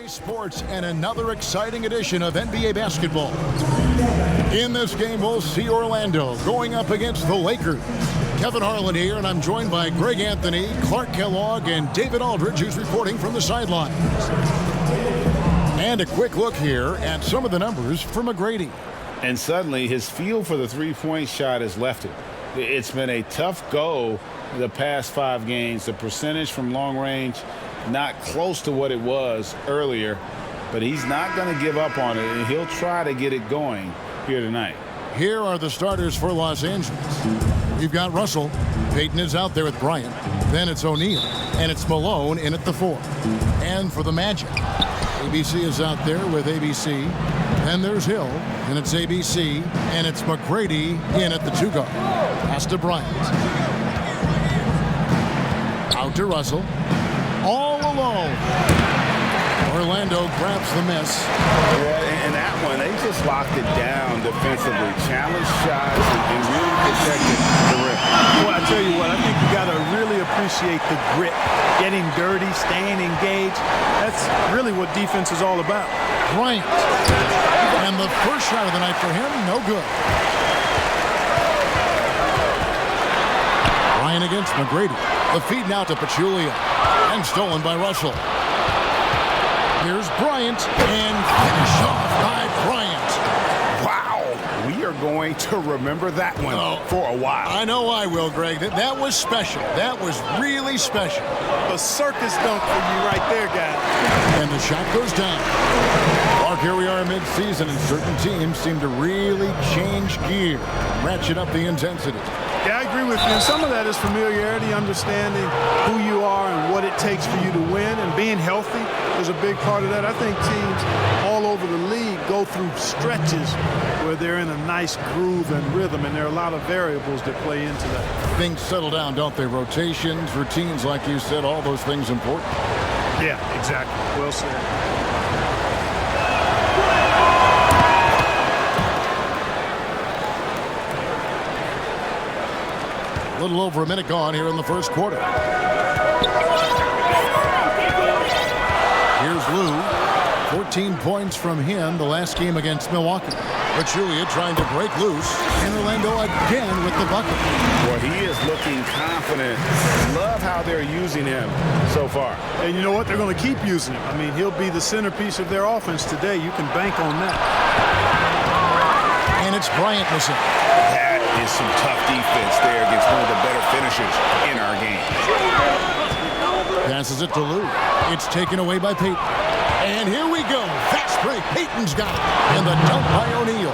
Sports and another exciting edition of NBA basketball. In this game, we'll see Orlando going up against the Lakers. Kevin Harlan here, and I'm joined by Greg Anthony, Clark Kellogg, and David Aldridge, who's reporting from the sidelines. And a quick look here at some of the numbers for McGrady. And suddenly, his feel for the three-point shot has left him. It's been a tough go the past 5 games. The percentage from long range, not close to what it was earlier, but he's not going to give up on it, and he'll try to get it going here tonight. Here are the starters for Los Angeles. We've got Russell. Payton is out there with Bryant. Then it's O'Neal, and it's Malone in at the 4. And for the Magic, ABC is out there with ABC. Then there's Hill, and it's ABC, and it's McGrady in at the 2 guard. Pass to Bryant. Out to Russell. All alone. Orlando grabs the miss. Yeah, and that one, they just locked it down defensively. Challenge shots and really protected the rim. Well, I tell you what, I think you got to really appreciate the grit. Getting dirty, staying engaged. That's really what defense is all about. Bryant. And the first shot of the night for him, no good. Bryant against McGrady. The feed now to Pachulia. And stolen by Russell. Here's Bryant, and finish off by Bryant. Wow, we are going to remember that one for a while. I know I will, Greg. That was special. That was really special. A circus dunk for you right there, guys. And the shot goes down. Mark, here we are mid-season, and certain teams seem to really change gear, ratchet up the intensity. Yeah, I agree with you. And some of that is familiarity, understanding who you are and what it takes for you to win, and being healthy is a big part of that. I think teams all over the league go through stretches where they're in a nice groove and rhythm, and there are a lot of variables that play into that. Things settle down, don't they? Rotations, routines, like you said, all those things important. Yeah, exactly. Well said. A little over a minute gone here in the first quarter. Here's Lou. 14 points from him the last game against Milwaukee. Pachulia trying to break loose. And Orlando again with the bucket. Well, he is looking confident. Love how they're using him so far. And you know what? They're going to keep using him. I mean, he'll be the centerpiece of their offense today. You can bank on that. And it's Bryant missing. That is some tough defense there against one of the better finishers in our game. Passes it to Lou. It's taken away by Payton. And here we go. Fast break. Payton's got it. And the dunk by O'Neal.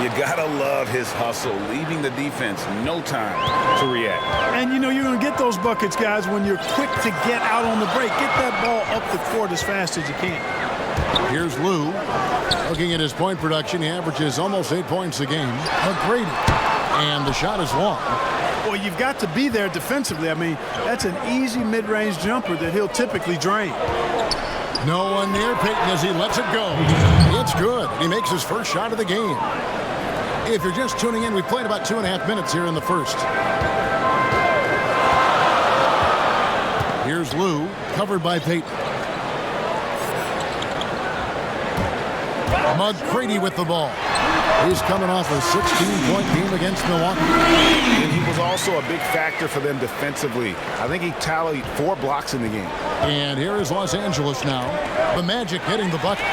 You gotta love his hustle, leaving the defense no time to react. And you know you're going to get those buckets, guys, when you're quick to get out on the break. Get that ball up the court as fast as you can. Here's Lou. Looking at his point production, he averages almost 8 points a game. McGrady. And the shot is long. Well, you've got to be there defensively. I mean, that's an easy mid-range jumper that he'll typically drain. No one near Payton as he lets it go. It's good. He makes his first shot of the game. If you're just tuning in, we've played about 2.5 minutes here in the first. Here's Lou, covered by Payton. McGrady with the ball. He's coming off a 16-point game against Milwaukee. And he was also a big factor for them defensively. I think he tallied 4 blocks in the game. And here is Los Angeles now. The Magic hitting the bucket.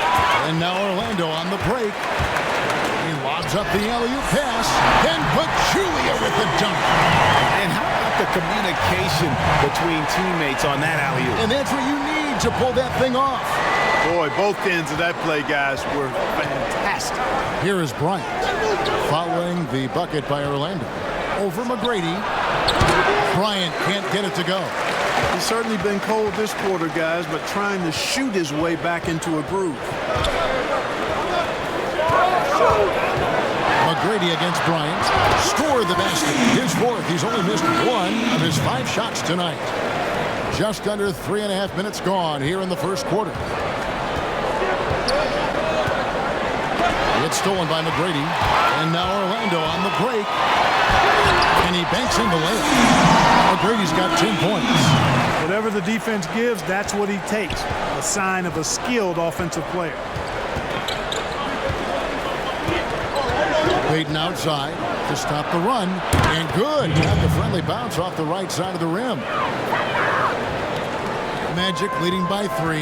And now Orlando on the break. He lobs up the alley-oop pass. Then Pachulia with the dunk. And how about the communication between teammates on that alley-oop? And that's what you need to pull that thing off. Boy, both ends of that play, guys, were fantastic. Here is Bryant following the bucket by Orlando. Over McGrady. Bryant can't get it to go. He's certainly been cold this quarter, guys, but trying to shoot his way back into a groove. McGrady against Bryant. Scored the basket. His 4th. He's only missed 1 of his 5 shots tonight. Just under 3.5 minutes gone here in the first quarter. It's stolen by McGrady. And now Orlando on the break. And And he banks in the layup. McGrady's got 10 points. Whatever the defense gives, that's what he takes. A sign of a skilled offensive player. Payton outside to stop the run. And good. Got the friendly bounce off the right side of the rim. Magic leading by 3.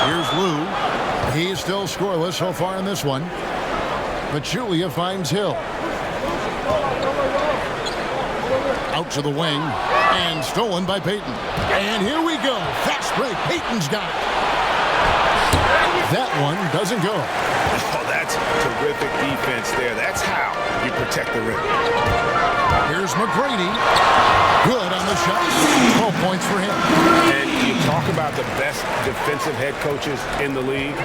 Here's Lou. He's still scoreless so far in this one. But Julia finds Hill. Out to the wing. And stolen by Payton. And here we go. Fast break. Payton's got it. That one doesn't go. Oh, that's terrific defense there. That's how you protect the rim. Here's McGrady. Good on the shot. 12 points for him. And you talk about the best defensive head coaches in the league.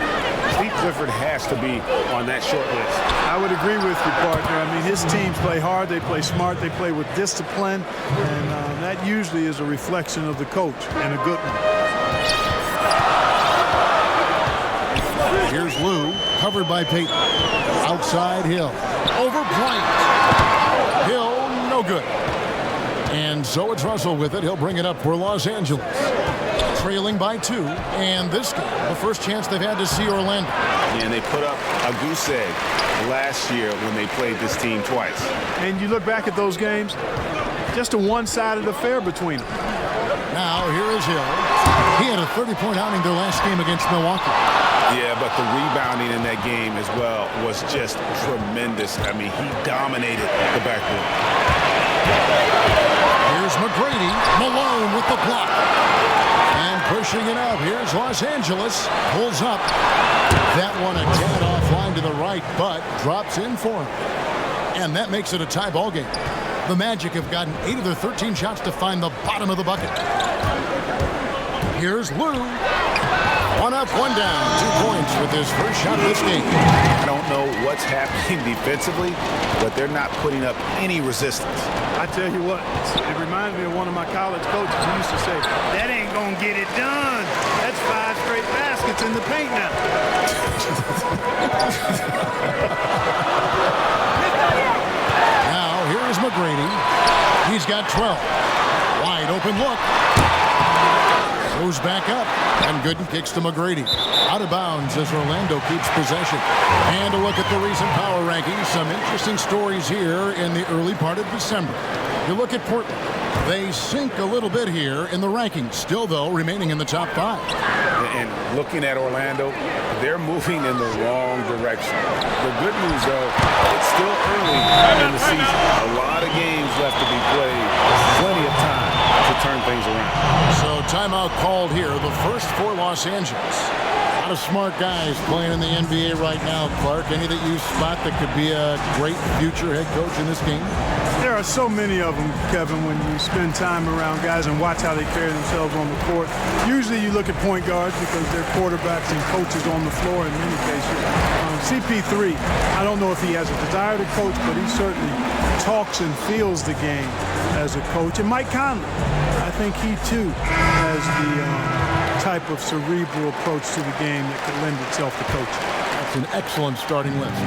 Steve Clifford has to be on that short list. I would agree with you, partner. I mean, his teams play hard, they play smart, they play with discipline, and that usually is a reflection of the coach, and a good one. Here's Lou, covered by Payton. Outside Hill. Over Bryant. Hill, no good. And so it's Russell with it. He'll bring it up for Los Angeles. Trailing by 2. And this game, the first chance they've had to see Orlando. And they put up a goose egg last year when they played this team twice. And you look back at those games, just a one-sided affair between them. Now, here is Hill. He had a 30-point outing their last game against Milwaukee. Yeah, but the rebounding in that game as well was just tremendous. I mean, he dominated the backboard. Here's McGrady. Malone with the block. And pushing it up. Here's Los Angeles. Pulls up. That one a tad offline to the right, but drops in for him. And that makes it a tie ball game. The Magic have gotten 8 of their 13 shots to find the bottom of the bucket. Here's Lou. 1 up, 1 down. 2 points with his first shot of this game. I don't know what's happening defensively, but they're not putting up any resistance. I tell you what, it reminds me of one of my college coaches who used to say, that ain't gonna get it done. That's 5 straight baskets in the paint now. Now, here is McGrady. He's got 12. Wide open look. Goes back up. And Gooden kicks to McGrady. Out of bounds as Orlando keeps possession. And a look at the recent power rankings. Some interesting stories here in the early part of December. You look at Portland. They sink a little bit here in the rankings. Still, though, remaining in the top 5. And looking at Orlando, they're moving in the wrong direction. The good news, though, it's still early in the season. A lot of games left to be played. Plenty of time to turn things around. So timeout called here. The first for Los Angeles. A lot of smart guys playing in the NBA right now, Clark. Any that you spot that could be a great future head coach in this game? There are so many of them, Kevin, when you spend time around guys and watch how they carry themselves on the court. Usually you look at point guards because they're quarterbacks and coaches on the floor in many cases. CP3, I don't know if he has a desire to coach, but he certainly talks and feels the game as a coach. And Mike Conley, I think he too has the type of cerebral approach to the game that could lend itself to coaching. That's an excellent starting list.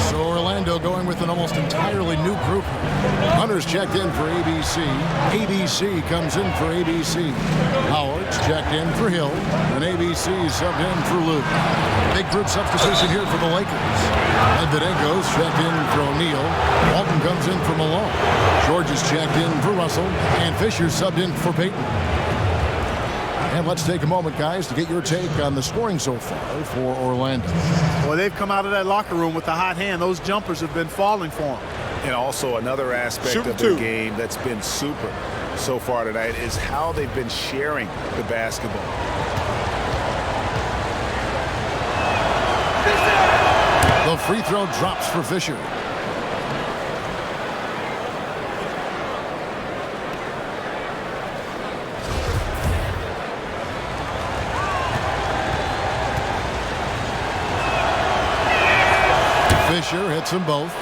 So Orlando going with an almost entirely new group. Hunter's checked in for ABC. ABC comes in for ABC. Howard's checked in for Hill. And ABC subbed in for Luke. Big group substitution here for the Lakers. Medvedenko's checked in for O'Neal. Walton comes in for Malone. George is checked in for Russell. And Fisher subbed in for Payton. And let's take a moment, guys, to get your take on the scoring so far for Orlando. Well, they've come out of that locker room with a hot hand. Those jumpers have been falling for them. And also another aspect of their game that's been super so far tonight is how they've been sharing the basketball. The free throw drops for Fisher. Fisher hits them both.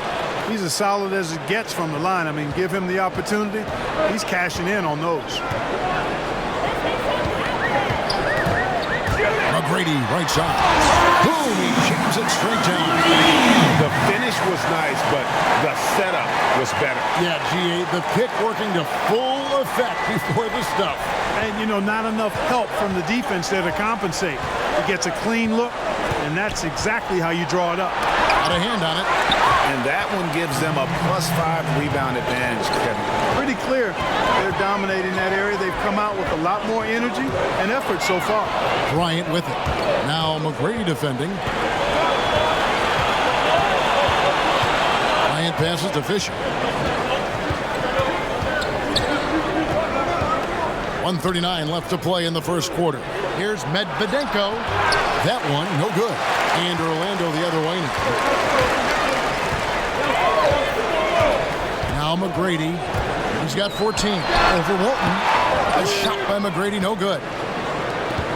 He's as solid as it gets from the line. I mean, give him the opportunity. He's cashing in on those. McGrady, right side. Boom, he jams it straight down. The finish was nice. Yeah, G8, the pick working to full effect before the stuff. And, you know, not enough help from the defense there to compensate. He gets a clean look, and that's exactly how you draw it up. Got a hand on it. And that one gives them a +5 rebound advantage, Kevin. Pretty clear they're dominating that area. They've come out with a lot more energy and effort so far. Bryant with it. Now McGrady defending. Bryant passes to Fisher. 1:39 left to play in the first quarter. Here's Medvedenko. That one, no good. And Orlando the other way now. Now McGrady. He's got 14. Over Walton. A shot by McGrady, no good.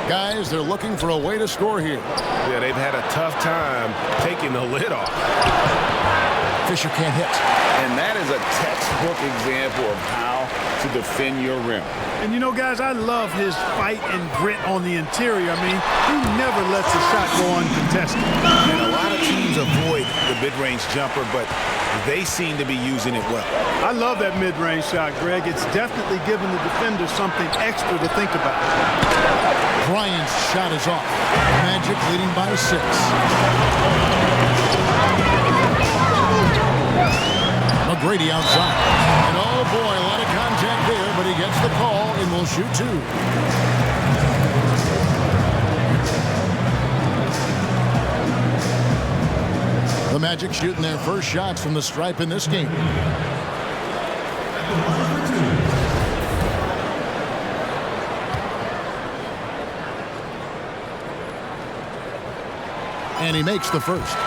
Guys, they're looking for a way to score here. Yeah, they've had a tough time taking the lid off. Fisher can't hit. And that is a textbook example of how to defend your rim. And, you know, guys, I love his fight and grit on the interior. I mean, he never lets a shot go uncontested. And a lot of teams avoid the mid-range jumper, but they seem to be using it well. I love that mid-range shot, Greg. It's definitely giving the defender something extra to think about. Bryant's shot is off. Magic leading by 6. McGrady outside. And oh boy, a lot of contact there, but he gets the call and will shoot 2. The Magic shooting their first shots from the stripe in this game. And he makes the first.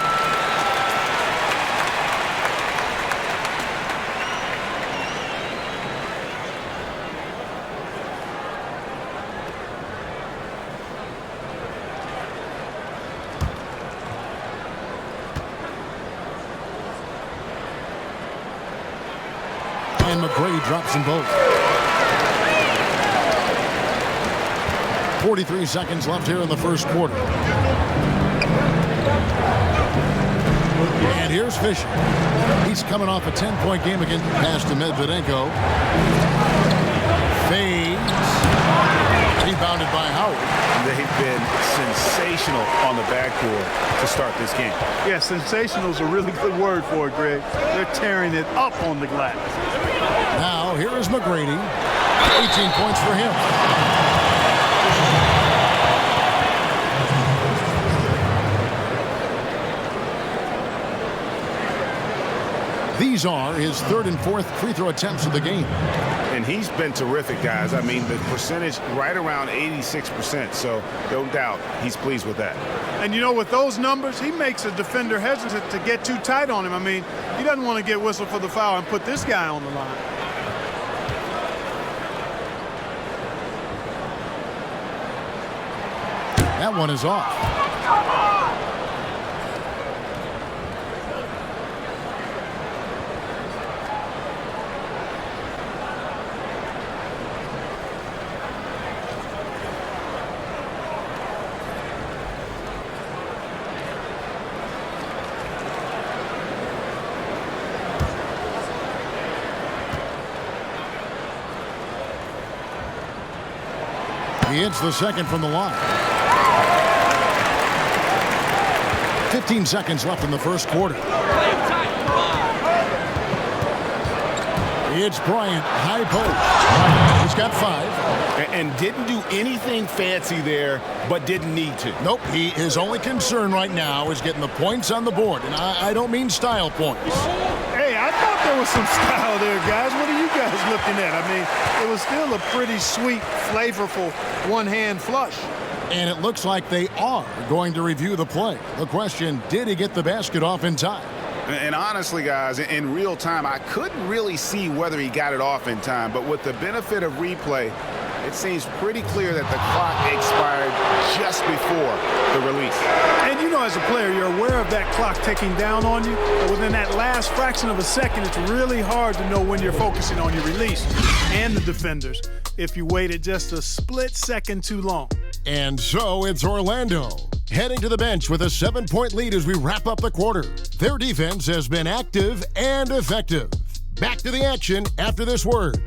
And McGrady drops them both. 43 seconds left here in the first quarter. And here's Fisher. He's coming off a 10-point game against pass to Medvedenko. Fades. Rebounded by Howard. They've been sensational on the backboard to start this game. Yeah, sensational is a really good word for it, Greg. They're tearing it up on the glass. Now, here is McGrady. 18 points for him. These are his 3rd and 4th free throw attempts of the game. And he's been terrific, guys. I mean, the percentage right around 86%, so no doubt he's pleased with that. And, you know, with those numbers, he makes a defender hesitant to get too tight on him. I mean, he doesn't want to get whistled for the foul and put this guy on the line. That one is off. He hits the second from the line. 15 seconds left in the first quarter. It's Bryant, high post. He's got 5. And didn't do anything fancy there, but didn't need to. Nope, his only concern right now is getting the points on the board. And I don't mean style points. Hey, I thought there was some style there, guys. What are you guys looking at? I mean, it was still a pretty sweet, flavorful one-hand flush. And it looks like they are going to review the play. The question, did he get the basket off in time? And honestly, guys, in real time, I couldn't really see whether he got it off in time. But with the benefit of replay, it seems pretty clear that the clock expired just before the release. And you know, as a player, you're aware of that clock ticking down on you. But within that last fraction of a second, it's really hard to know when you're focusing on your release and the defenders if you waited just a split second too long. And so it's Orlando heading to the bench with a 7-point lead as we wrap up the quarter. Their defense has been active and effective. Back to the action after this word.